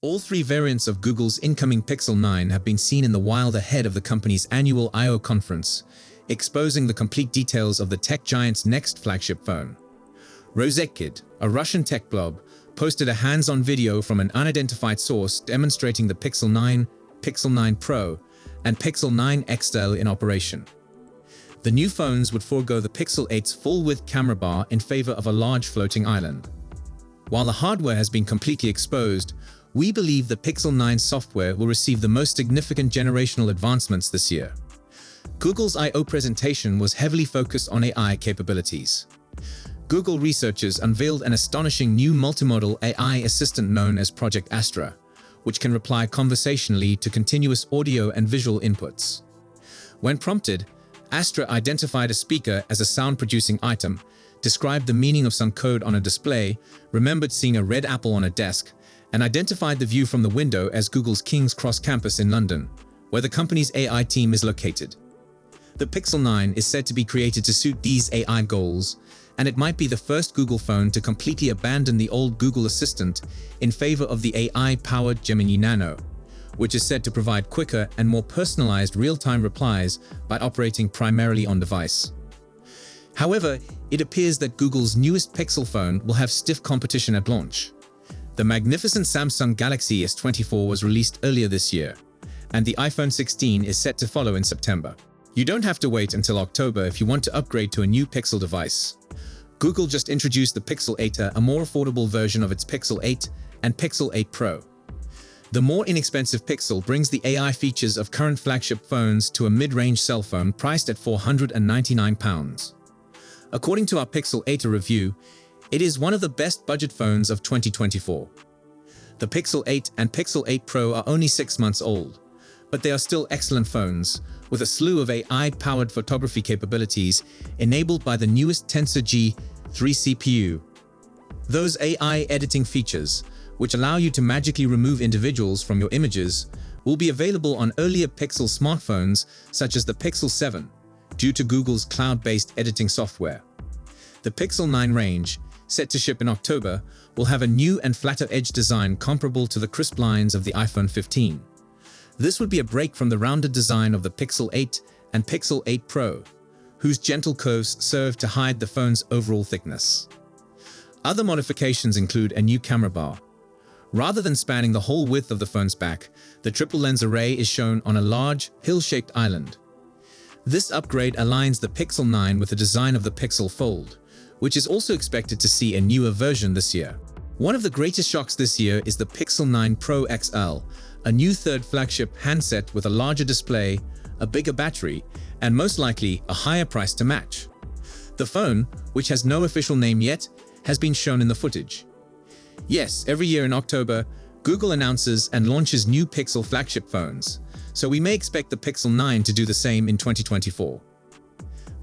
All three variants of Google's incoming Pixel 9 have been seen in the wild ahead of the company's annual I/O conference, exposing the complete details of the tech giant's next flagship phone. Rozetked, a Russian tech blog, posted a hands-on video from an unidentified source demonstrating the Pixel 9, Pixel 9 Pro, and Pixel 9 XL in operation. The new phones would forego the Pixel 8's full-width camera bar in favor of a large floating island. While the hardware has been completely exposed, we believe the Pixel 9 software will receive the most significant generational advancements this year. Google's I/O presentation was heavily focused on AI capabilities. Google researchers unveiled an astonishing new multimodal AI assistant known as Project Astra, which can reply conversationally to continuous audio and visual inputs. When prompted, Astra identified a speaker as a sound-producing item, described the meaning of some code on a display, remembered seeing a red apple on a desk, and identified the view from the window as Google's King's Cross campus in London, where the company's AI team is located. The Pixel 9 is said to be created to suit these AI goals, and it might be the first Google phone to completely abandon the old Google Assistant in favor of the AI-powered Gemini Nano, which is said to provide quicker and more personalized real-time replies by operating primarily on device. However, it appears that Google's newest Pixel phone will have stiff competition at launch. The magnificent Samsung Galaxy S24 was released earlier this year, and the iPhone 16 is set to follow in September. You don't have to wait until October if you want to upgrade to a new Pixel device. Google just introduced the Pixel 8, a more affordable version of its Pixel 8 and Pixel 8 Pro. The more inexpensive Pixel brings the AI features of current flagship phones to a mid-range cell phone priced at £499. According to our Pixel 8 review, it is one of the best budget phones of 2024. The Pixel 8 and Pixel 8 Pro are only 6 months old, but they are still excellent phones, with a slew of AI-powered photography capabilities enabled by the newest Tensor G3 CPU. Those AI editing features, which allow you to magically remove individuals from your images, will be available on earlier Pixel smartphones such as the Pixel 7, due to Google's cloud-based editing software. The Pixel 9 range, set to ship in October, will have a new and flatter edge design comparable to the crisp lines of the iPhone 15. This would be a break from the rounded design of the Pixel 8 and Pixel 8 Pro, whose gentle curves serve to hide the phone's overall thickness. Other modifications include a new camera bar. Rather than spanning the whole width of the phone's back, the triple lens array is shown on a large, hill-shaped island. This upgrade aligns the Pixel 9 with the design of the Pixel Fold, which is also expected to see a newer version this year. One of the greatest shocks this year is the Pixel 9 Pro XL, a new third flagship handset with a larger display, a bigger battery, and most likely a higher price to match. The phone, which has no official name yet, has been shown in the footage. Yes, every year in October, Google announces and launches new Pixel flagship phones, so we may expect the Pixel 9 to do the same in 2024.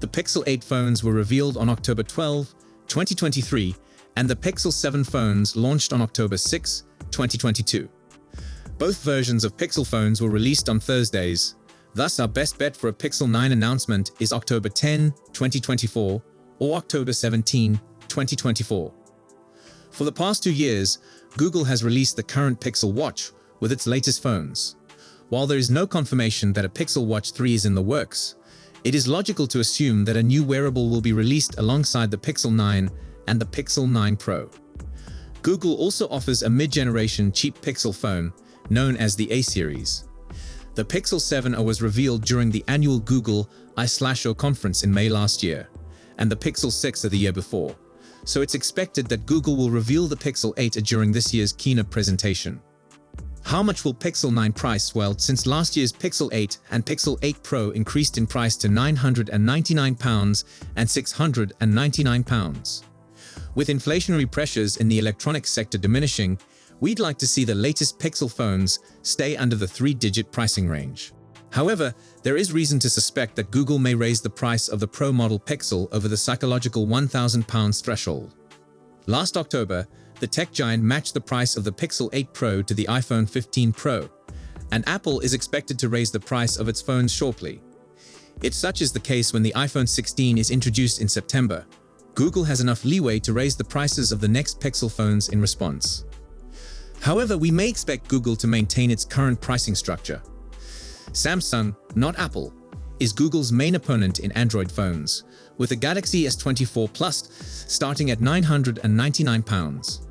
The Pixel 8 phones were revealed on October 12, 2023, and the Pixel 7 phones launched on October 6, 2022. Both versions of Pixel phones were released on Thursdays, thus our best bet for a Pixel 9 announcement is October 10, 2024, or October 17, 2024. For the past 2 years, Google has released the current Pixel Watch with its latest phones. While there is no confirmation that a Pixel Watch 3 is in the works, it is logical to assume that a new wearable will be released alongside the Pixel 9 and the Pixel 9 Pro. Google also offers a mid-generation cheap Pixel phone, known as the A series. The Pixel 7 was revealed during the annual Google I/O conference in May last year, and the Pixel 6 the year before, so it's expected that Google will reveal the Pixel 8 during this year's keynote presentation. How much will Pixel 9 price? Well, since last year's Pixel 8 and Pixel 8 Pro increased in price to £999 and £699. With inflationary pressures in the electronics sector diminishing, we'd like to see the latest Pixel phones stay under the 3-digit pricing range. However, there is reason to suspect that Google may raise the price of the Pro model Pixel over the psychological £1,000 threshold. Last October, the tech giant matched the price of the Pixel 8 Pro to the iPhone 15 Pro, and Apple is expected to raise the price of its phones shortly. If such is the case when the iPhone 16 is introduced in September, Google has enough leeway to raise the prices of the next Pixel phones in response. However, we may expect Google to maintain its current pricing structure. Samsung, not Apple, is Google's main opponent in Android phones, with the Galaxy S24 Plus starting at £999.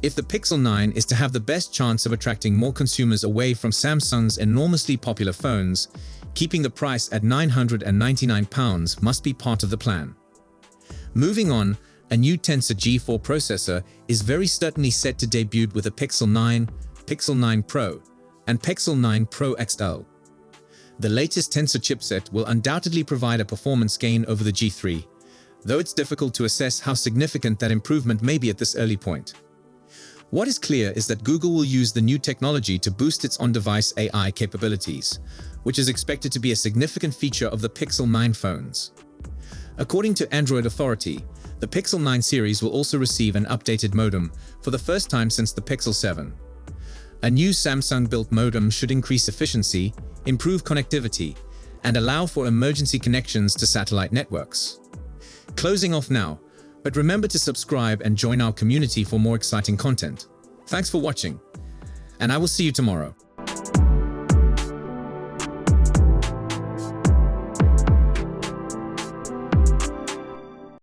If the Pixel 9 is to have the best chance of attracting more consumers away from Samsung's enormously popular phones, keeping the price at £999 must be part of the plan. Moving on, a new Tensor G4 processor is very certainly set to debut with the Pixel 9, Pixel 9 Pro, and Pixel 9 Pro XL. The latest Tensor chipset will undoubtedly provide a performance gain over the G3, though it's difficult to assess how significant that improvement may be at this early point. What is clear is that Google will use the new technology to boost its on-device AI capabilities, which is expected to be a significant feature of the Pixel 9 phones. According to Android Authority, the Pixel 9 series will also receive an updated modem for the first time since the Pixel 7. A new Samsung-built modem should increase efficiency, improve connectivity, and allow for emergency connections to satellite networks. Closing off now, but remember to subscribe and join our community for more exciting content. Thanks for watching, and I will see you tomorrow.